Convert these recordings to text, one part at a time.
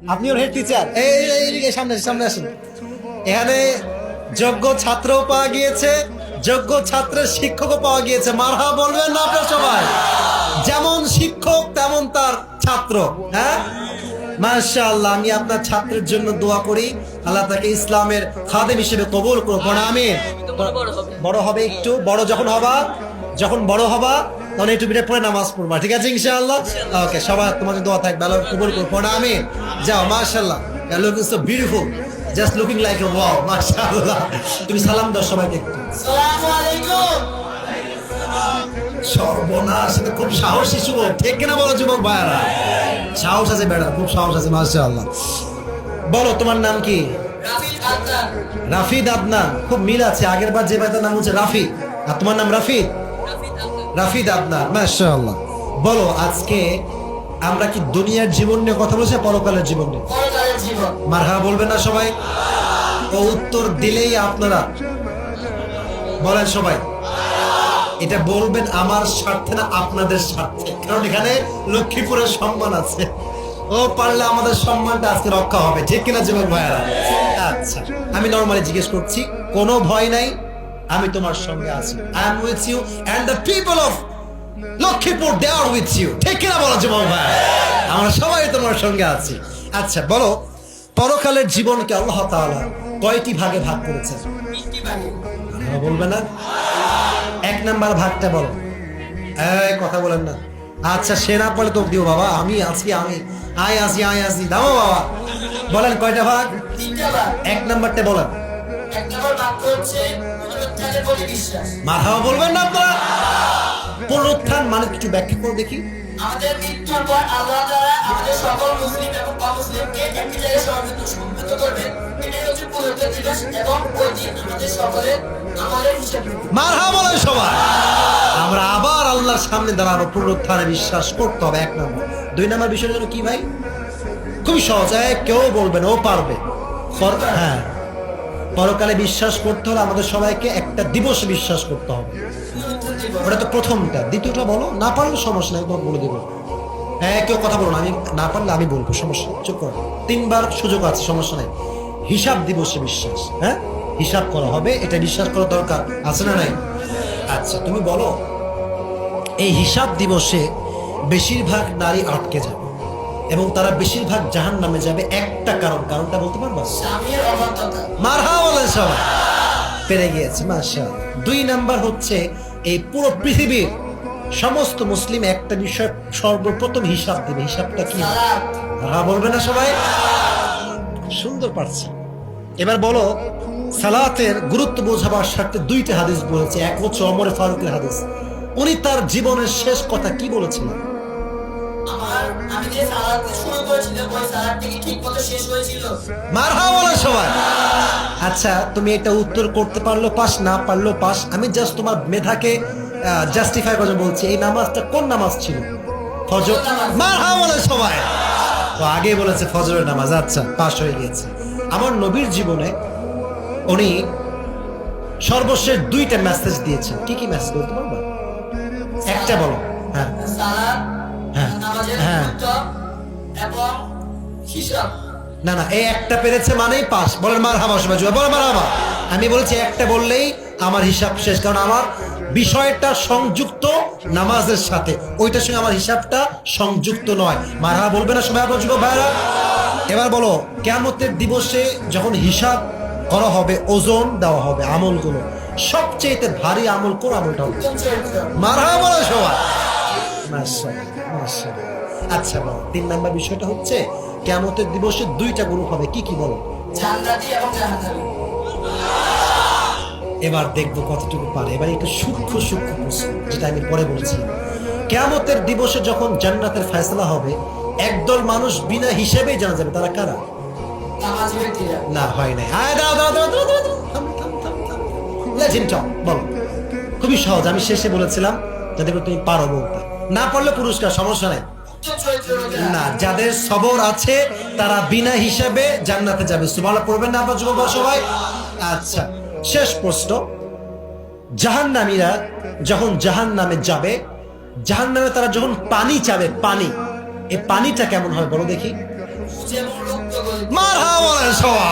আপনি ওর head teacher. এই সামনে সামনে আসুন। এখানে যোগ্য ছাত্রও পাওয়া গিয়েছে, যোগ্য ছাত্রের শিক্ষকও পাওয়া গিয়েছে। মারহাবা বলবেন না আপনার সবাই? যেমন শিক্ষক তেমন তার ছাত্র। হ্যাঁ, মাশাআল্লাহ। আমি আপনার ছাত্রের জন্য দোয়া করি, আল্লাহ তাকে ইসলামের খাদেম হিসেবে কবুল করুন। আমিন। বড় হবে, একটু বড় যখন বড় হবা তখন একটু বিটে পড়ে নামাজ পড়বা, ঠিক আছে ইনশাআল্লাহ? ওকে, সবাই তোমাদের দোয়া থাকবে, আল্লাহ কবুল করুন। আমিন। যাও, মাশাআল্লাহ, you are looking so beautiful, just looking like a wow, মাশাআল্লাহ। তুমি সালাম দাও সবাইকে একটু। আসসালামু আলাইকুম। সর্বনাশ, এটা খুব সাহসী যুবক, ঠিক কিনা বলো যুবক ভাইয়ারা? সাহস আছে বেড়া, খুব সাহস আছে, মাশাআল্লাহ। বলো তোমার নাম কি? রাফিদ আদনান। রাফিদ আদনান, খুব মিল আছে। আগের বার যে ভাইটার নাম হচ্ছে রাফি, আর তোমার নাম রাফিদ? রাফিদ আদনান, মাশাআল্লাহ। বলো, আজকে আমরা কি দুনিয়ার জীবন নিয়ে কথা বলছি, পরকালের জীবন নিয়ে? পরকালের জীবন। মারহাবা বলবেন না সবাই? ও উত্তর দিলেই আপনারা বলেন সবাই। এটা বলবেন আমার স্বার্থে না আপনাদের স্বার্থে, কারণ এখানে লক্ষ্মীপুরের সম্মান আছে। ও পারলে আমাদের সম্মানটা আজকে রক্ষা হবে, ঠিক কিনা যুবক ভাইয়ারা? আচ্ছা, আমি নরমালি জিজ্ঞেস করছি, কোনো ভয় নাই, আমি তোমার সঙ্গে আছি। I am with you and the people of Lakshmipur, they are with you, ঠিক কিনা বলো যুবক ভাই? আমরা সবাই তোমার সঙ্গে আছি। আচ্ছা বলো, পরকালের জীবনকে আল্লাহ তাআলা কয়টি ভাগে ভাগ করেছেন? বলবে না? এক নাম্বার ভাগটা বলো। এই কথা বলেন না। আচ্ছা, সে না পড়লে তো দিও বাবা, আমি আছি, আমি আসি দাও বাবা। বলেন কয়টা ভাগ? তিনটা ভাগ। এক নাম্বারটা বলেন। এক নম্বর ভাগ হচ্ছে পুনরুত্থানের প্রতি বিশ্বাস। মারহাবা বলবেন না আপনারা? পুনরুত্থান মানে কিছু ব্যাখ্যা করে দেখি। আমাদের মৃত্যুর পর আল্লাহ তাআলা আমাদের সকল মুসলিম এবং অমুসলিমকে একটি জায়গায় সমবেত করবেন। এটাই হচ্ছে পুনরুত্থান দিবস, এবং ওই দিন আমাদের সকলের আমলের হিসাব নেবেন। মারহাবা বলেন সবাই। আমরা আবার আল্লাহর সামনে দাঁড়াবো, পুনরুত্থানে বিশ্বাস করতে হবে, এক নম্বর। দুই নম্বর বিষয় হলো কি ভাই? খুবই সহজ, কেউ বলবেন, ও পারবে। হ্যাঁ, পরকালে বিশ্বাস করতে হলে আমাদের সবাইকে একটা দিবসে বিশ্বাস করতে হবে। পুনরুত্থান দিবস। ওটা তো প্রথমটা। দ্বিতীয়টা বলো, না পারলে সমস্যা নেই, তোমাকে বলে দেবো। হ্যাঁ, কেউ কথা বলো না, আমি না পারলে আমি বলবো, সমস্যা নেই, চুপ করো। তিনবার সুযোগ আছে, সমস্যা নেই। হিসাব দিবসে বিশ্বাস, হ্যাঁ, হিসাব করা হবে, এটা বিশ্বাস করা দরকার আছে না নাই? আচ্ছা তুমি বলো, এই হিসাব দিবসে বেশিরভাগ নারী আটকে যাবে এবং তারা বেশিরভাগ জাহান্নামে যাবে, একটা কারণটা বলতে পারবা? স্বামীর অবাধ্যতা। মারহাবা বলেন সবাই। পেরে গিয়েছে, মাশাআল্লাহ। দুই নাম্বার হচ্ছে, এই পুরো পৃথিবীর সমস্ত মুসলিম একটা বিষয় সর্বপ্রথম হিসাব দিবে। হিসাবটা কি? সালাত। মারহাবা বলবে না সবাই? সুন্দর পারছি। এবার বলো, সালাতের গুরুত্ব বোঝাবার স্বার্থে দুইটা হাদিস বলেছে। এক হচ্ছে ওমর ফারুকের হাদিস। উনি তার জীবনের শেষ কথা কি বলেছিলেন? আমি যে সালাত শুরু করেছিলাম, ওই সালাতটা কি ঠিকমতো শেষ হয়েছিল? মারহাবা বলেন সবাই। আচ্ছা, তুমি এটা উত্তর করতে পারলো পাস, না পারলো পাস। আমি জাস্ট তোমার মেধাকে জাস্টিফাই করে বলছি, এই নামাজটা কোন নামাজ ছিল? ফজর। মারহাবা বলেন সবাই। তো আগে বলেছে ফজরের নামাজ। আচ্ছা, পাস হয়ে গিয়েছে। আমার নবীর জীবনে উনি সর্বশেষ দুইটা মেসেজ দিয়েছেন। কি কি মেসেজ বলতে পারবো? একটা বলো। হ্যাঁ সালাত, হ্যাঁ নামাজের হ্যাঁ। গুরুত্ব এবং হিসাব। না না, এই একটা পেরেছে মানেই পাস। বলেন মারহাবা সবাই, বলেন মারহাবা। আমি বলেছি একটা বললেই আমার হিসাব শেষ, কারণ আমার বিষয়টা সংযুক্ত নামাজের সাথে, ওইটার সঙ্গে আমার হিসাবটা সংযুক্ত নয়। মারহাবা বলবে না সবাই আপনার যুবক ভাইরা? এবার বলো, কিয়ামতের দিবসে যখন হিসাব করা হবে, ওজন দেওয়া হবে আমলগুলো, সবচেয়ে ভারী আমল কোন আমলটা হবে? উত্তম চরিত্র। মারহাবা বলো সবাই। মাশাআল্লাহ, মাশাআল্লাহ। আচ্ছা বলো, তিন নাম্বার বিষয়টা হচ্ছে, কিয়ামতের দিবসে দুইটা গ্রুপ হবে। কি কি বলো? জান্নাতি এবং জাহান্নামী। এবার দেখবো কতটুকু পারে। এবার একটু সূক্ষ্ম প্রশ্ন, যেটা আমি পরে বলেছি। কিয়ামতের দিবসে যখন জান্নাতের ফয়সালা হবে, একদল মানুষ বিনা হিসেবেই জানা যাবে। তারা কারা? নামাজি ব্যক্তিরা। না, হয় নাই। আয় দাও দাও দাও দাও দাও, থাম থাম থাম থাম। লেটস হিম টক। বলো। খুবই সহজ, আমি শেষে বলেছিলাম যাতে করে তুমি পারো বলতে। না পারলে পুরস্কার, সমস্যা নাই। উত্তম চরিত্র লোকেরা। না, যাদের সবর আছে তারা বিনা হিসাবে জান্নাতে যাবে। সুবহানাল্লাহ পড়বেন না আপনার যুবক সবাই? আচ্ছা, শেষ প্রশ্ন। জাহান্নামীরা যখন জাহান্নামে যাবে, জাহান্নামে তারা যখন পানি চাবে, পানি, এই পানিটা কেমন হবে বলো দেখি? যেমন রক্ত করে মারহাবা বলেন সবাই।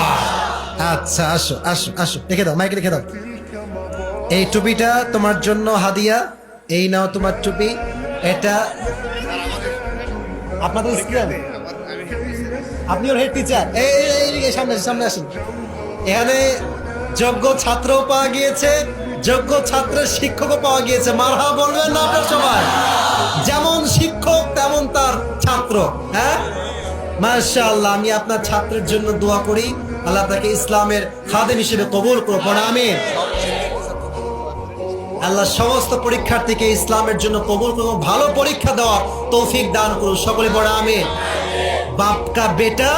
আচ্ছা আসো আসো আসো, রেখে দাও, মাইকে রেখে দাও। এই টুপিটা তোমার জন্য হাদিয়া, এই নাও তোমার টুপি। এটা আপনাদের স্কুল, আপনি ওর হেড টিচার। এই সামনে সামনে আসুন। এখানে যোগ্য ছাত্রও পাওয়া গিয়েছে, যোগ্য ছাত্রের শিক্ষকও পাওয়া গিয়েছে। মারহাবা বলবেন না আপনার সবাই? যেমন শিক্ষক তেমন তার ছাত্র। হ্যাঁ মাশাআল্লাহ, আমি আপনার ছাত্রের জন্য দোয়া করি, আল্লাহ তাকে ইসলামের খাদেম হিসেবে কবুল করুন। পড়া আমিন। আল্লাহ সমস্ত পরীক্ষার্থীকে ইসলামের জন্য কবুল করুন, ভালো পরীক্ষা দেওয়ার তৌফিক দান করুন। সকলে পড়া আমিন। বাপ কা বেটা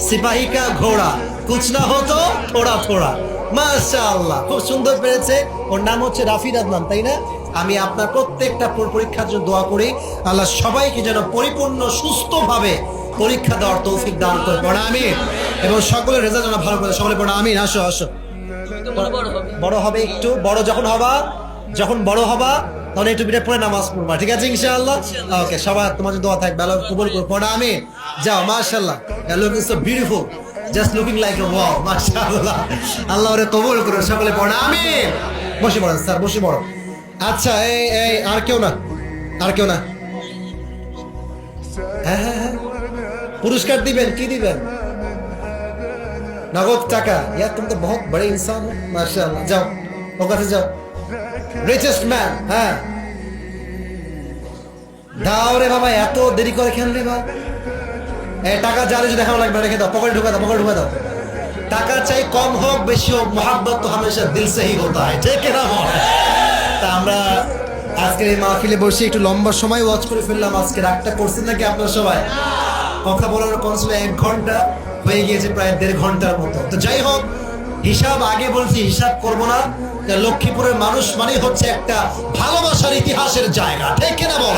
সিপাহী কা ঘোড়া, কুছ না হতো থোড়া থোড়া। মাশাআল্লাহ, খুব সুন্দর পেরেছে। ওর নাম হচ্ছে রাফিদ আদনান, তাই না? আমি আপনার প্রত্যেকটা পরীক্ষার জন্য দোয়া করি, আল্লাহ সবাইকে যেন পরিপূর্ণ সুস্থভাবে পরীক্ষা দেওয়ার তৌফিক দান করে। পড়া আমিন। এবং সকলের রেজাল্ট যেন ভালো করে। সকলে পড়া আমিন। আসো আসো। বড় হবে একটু, বড় যখন বড় হবা তখন এই টুপিটা পরে নামাজ পড়বা, ঠিক আছে ইনশাআল্লাহ? ওকে, সবাই তোমার জন্য দোয়া থাকবে, আল্লাহ কবুল করুন। পড়া আমিন। যাও, মাশাআল্লাহ, you looking so beautiful, just looking like a wow. মাশাআল্লাহ, আল্লাহ ওরে কবুল করুন। সকলে পড়া আমিন। বসে পড়েন স্যার, বসে পড়ো। আচ্ছা, এই আর কেউ না, আর কেউ না। হ্যাঁ হ্যাঁ হ্যাঁ, পুরস্কার দিবেন, কি দিবেন? नगद टाका। यार तुम तो बहुत बड़े इंसान हो, माशाल्लाह। जाओ ওর কাছে যাও, রিচেস্ট ম্যান। হ্যাঁ দাও রে বাবা, এত দেরি করে কেন রে বাবা? টাকা যারে যদি দেখানো লাগবে রেখে দাও, পকেটে ঢুকা দাও, পকেটে ঢুকা দাও। টাকা চাই কম হোক বেশি হোক, মোহাব্বত তো হামেশা দিল সে হি হোতা है, ঠিক না? তা আমরা আজকের এই মাহফিলে বসে একটু লম্বা সময় ওয়াচ করে ফেললাম। আজকে রাগটা করছেন নাকি আপনার সবাই? কথা বলার কনসুল 1 ঘন্টা হয়ে গিয়েছে, প্রায় 1.5 ঘন্টার মতো। তো যাই হোক, হিসাব আগে বলছি, হিসাব করব না। লক্ষ্মীপুরের মানুষ মানে হচ্ছে একটা ভালোবাসার ইতিহাসের জায়গা, ঠিক কিনা বল?